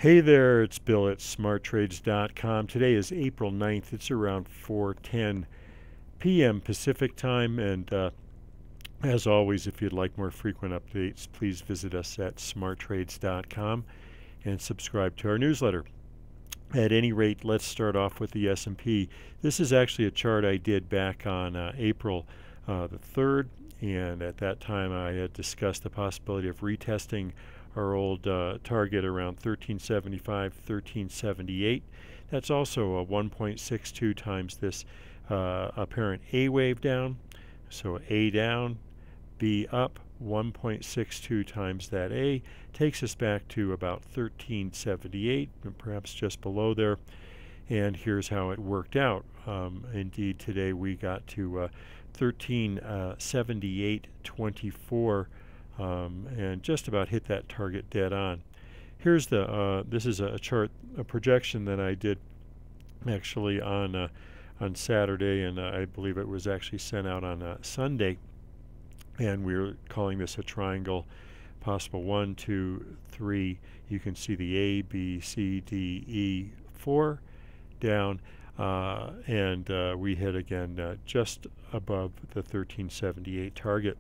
Hey there, it's Bill at smarttrades.com. Today is April 9th. It's around 4:10 p.m. Pacific time, and as always, if you'd like more frequent updates, please visit us at smarttrades.com and subscribe to our newsletter. At any rate, let's start off with the S&P. This is actually a chart I did back on April the 3rd, and at that time I had discussed the possibility of retesting our old target around 1375, 1378. That's also a 1.62 times this apparent A wave down. So A down, B up, 1.62 times that A takes us back to about 1378, and perhaps just below there. And here's how it worked out. Indeed, today we got to 1378.24. And just about hit that target dead on. Here's the this is a chart, a projection that I did actually on Saturday, and I believe it was actually sent out on Sunday. And we're calling this a triangle, possible 1, 2, 3. You can see the A, B, C, D, E, 4 down, and we hit again just above the 1378 target.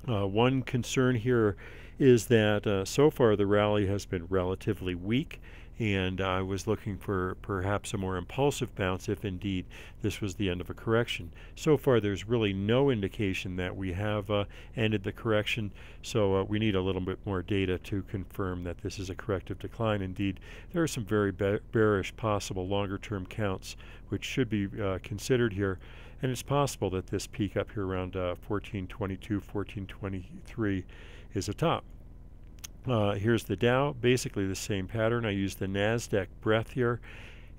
One concern here is that so far the rally has been relatively weak, and I was looking for perhaps a more impulsive bounce if indeed this was the end of a correction. So far there's really no indication that we have ended the correction, so we need a little bit more data to confirm that this is a corrective decline. Indeed, there are some very bearish possible longer term counts which should be considered here. And it's possible that this peak up here around 1422, 1423 is a top. Here's the Dow, basically the same pattern. I used the Nasdaq breadth here,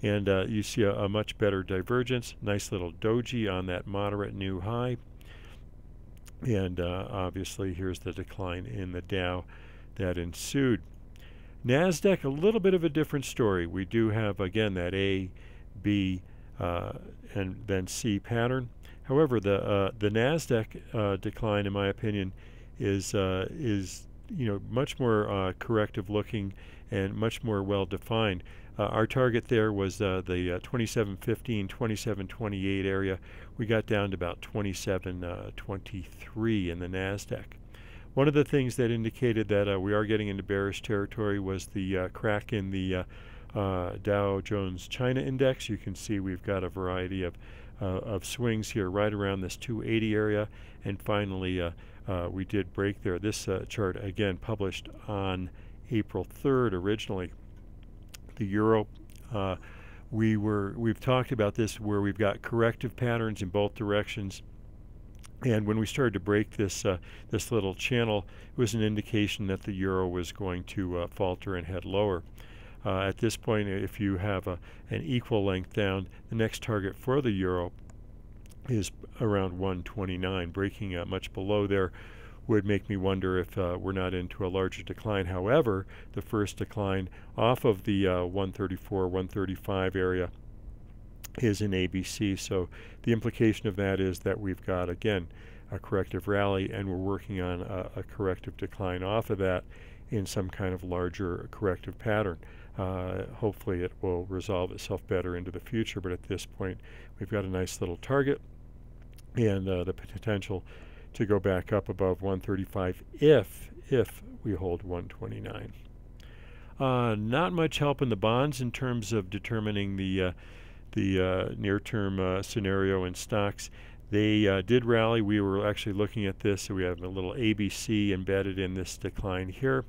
and you see a much better divergence. Nice little doji on that moderate new high. And obviously here's the decline in the Dow that ensued. Nasdaq, a little bit of a different story. We do have, again, that A, B, and then C pattern. However, the Nasdaq decline, in my opinion, is much more corrective looking and much more well defined. Our target there was the 2715, 2728 area. We got down to about 2723 in the Nasdaq. One of the things that indicated that we are getting into bearish territory was the crack in the Dow Jones China Index. You can see we've got a variety of swings here right around this 280 area, and finally we did break there. This chart again published on April 3rd originally. The euro, we've talked about this where we've got corrective patterns in both directions. And when we started to break this this little channel, it was an indication that the euro was going to falter and head lower. At this point, if you have an equal length down, the next target for the euro is around 129. Breaking much below there would make me wonder if we're not into a larger decline. However, the first decline off of the 134, 135 area is in ABC. So the implication of that is that we've got, again, a corrective rally, and we're working on a corrective decline off of that in some kind of larger corrective pattern. Hopefully it will resolve itself better into the future, but at this point we've got a nice little target and the potential to go back up above 135 if we hold 129. Not much help in the bonds in terms of determining the near-term scenario in stocks. They did rally. We were actually looking at this, so we have a little ABC embedded in this decline here,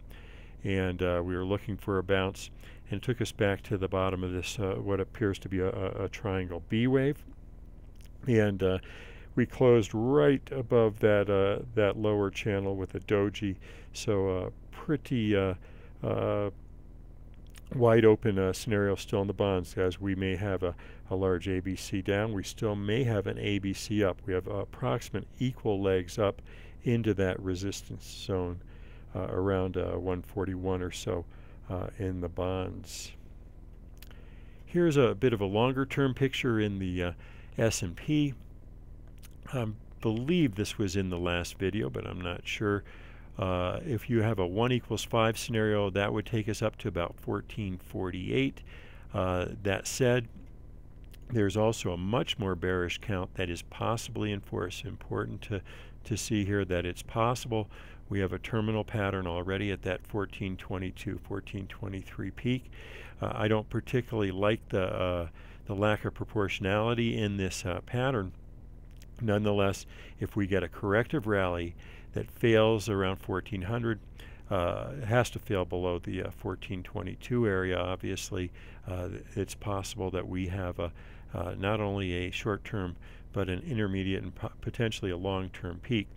and we were looking for a bounce, and it took us back to the bottom of this what appears to be a triangle B wave, and we closed right above that that lower channel with a doji, so pretty wide open scenario still in the bonds, guys. We may have a large ABC down. We still may have an ABC up. We have approximate equal legs up into that resistance zone around 141 or so in the bonds. Here's a bit of a longer term picture in the S&P. I believe this was in the last video, but I'm not sure. If you have a 1 equals 5 scenario, that would take us up to about 1448. That said, there's also a much more bearish count that is possibly in force. Important to see here that it's possible. We have a terminal pattern already at that 1422, 1423 peak. I don't particularly like the lack of proportionality in this pattern. Nonetheless, if we get a corrective rally that fails around 1400, it has to fail below the 1422 area. Obviously, it's possible that we have not only a short-term but an intermediate and potentially a long-term peak.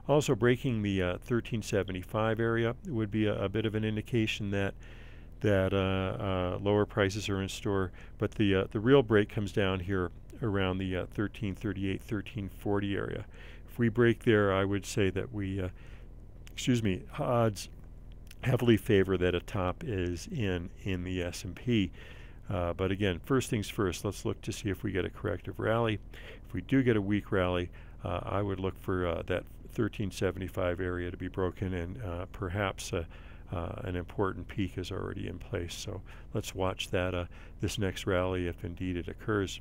Also, breaking the 1375 area would be a bit of an indication that lower prices are in store. But the real break comes down here around the 1338, 1340 area. If we break there, I would say that we, odds heavily favor that a top is in the S&P. But again, first things first, let's look to see if we get a corrective rally. If we do get a weak rally, I would look for that 1375 area to be broken, and perhaps an important peak is already in place. So let's watch that this next rally if indeed it occurs.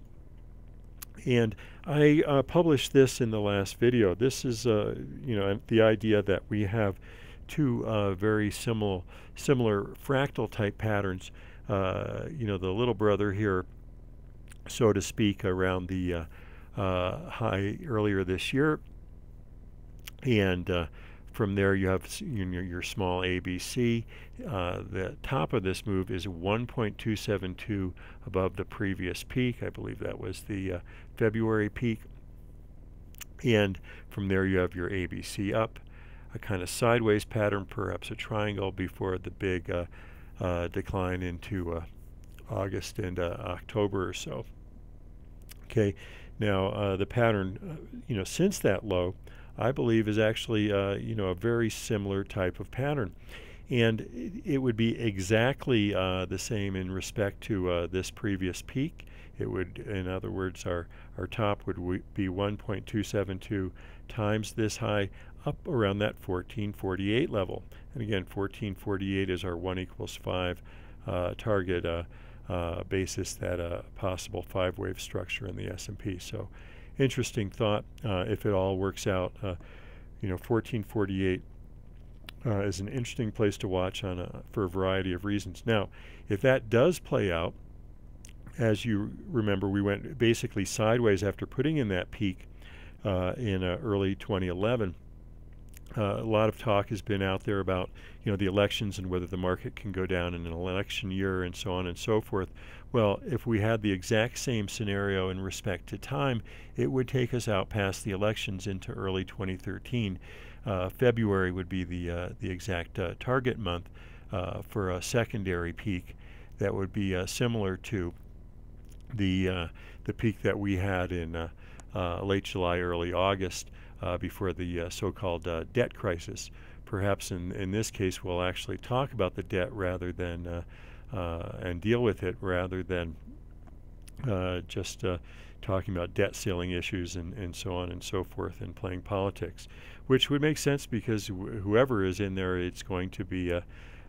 And I published this in the last video. This is the idea that we have two very similar fractal type patterns. The little brother here, so to speak, around the high earlier this year, and from there you have your small ABC. The top of this move is 1.272 above the previous peak. I believe that was the February peak. And from there you have your ABC up, a kind of sideways pattern, perhaps a triangle before the big decline into August and October or so. Okay, now the pattern, since that low, I believe is actually, a very similar type of pattern. And it would be exactly the same in respect to this previous peak. It would, in other words, our top would be 1.272 times this high up around that 1448 level. And again, 1448 is our 1 equals 5 target basis, that possible 5-wave structure in the S&P. So interesting thought. If it all works out, 1448 is an interesting place to watch for a variety of reasons. Now, if that does play out, as you remember, we went basically sideways after putting in that peak in early 2011. A lot of talk has been out there about the elections and whether the market can go down in an election year and so on and so forth. Well, if we had the exact same scenario in respect to time, it would take us out past the elections into early 2013. February would be the exact target month for a secondary peak that would be similar to the peak that we had in late July, early August, before the so-called debt crisis. Perhaps in this case we'll actually talk about the debt rather than and deal with it rather than just talking about debt ceiling issues and so on and so forth and playing politics, which would make sense because whoever is in there, it's going to be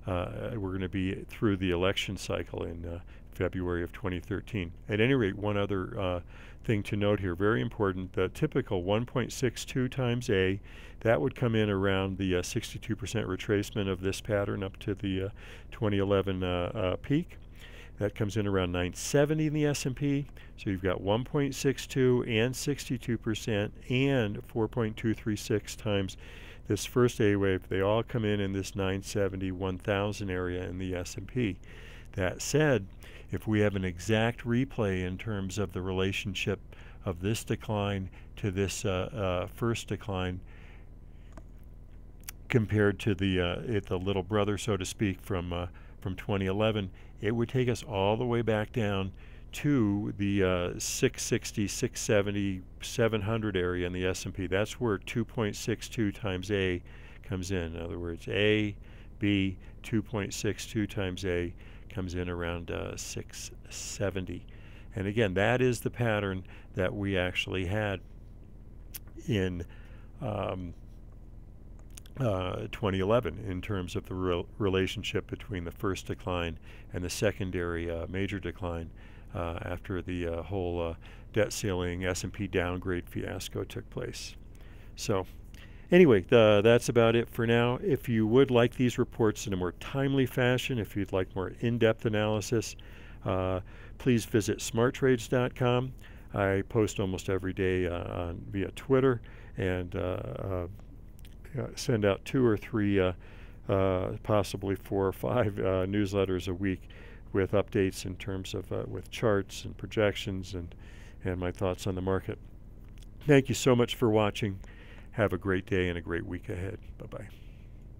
we're going to be through the election cycle in February of 2013. At any rate, one other thing to note here, very important, the typical 1.62 times A, that would come in around the 62% retracement of this pattern up to the 2011 peak. That comes in around 970 in the S&P. So you've got 1.62 and 62% and 4.236 times this first A wave. They all come in this 970, 1000 area in the S&P. That said, if we have an exact replay in terms of the relationship of this decline to this first decline compared to the little brother, so to speak, from 2011, it would take us all the way back down to the 660, 670, 700 area in the S&P. That's where 2.62 times A comes in. In other words, A, B, 2.62 times A comes in around 670. And again, that is the pattern that we actually had in 2011 in terms of the relationship between the first decline and the secondary major decline after the whole debt ceiling S&P downgrade fiasco took place. So anyway, that's about it for now. If you would like these reports in a more timely fashion, if you'd like more in-depth analysis, please visit smarttrades.com. I post almost every day via Twitter and send out 2 or 3, possibly 4 or 5 newsletters a week with updates in terms of with charts and projections and my thoughts on the market. Thank you so much for watching. Have a great day and a great week ahead. Bye-bye.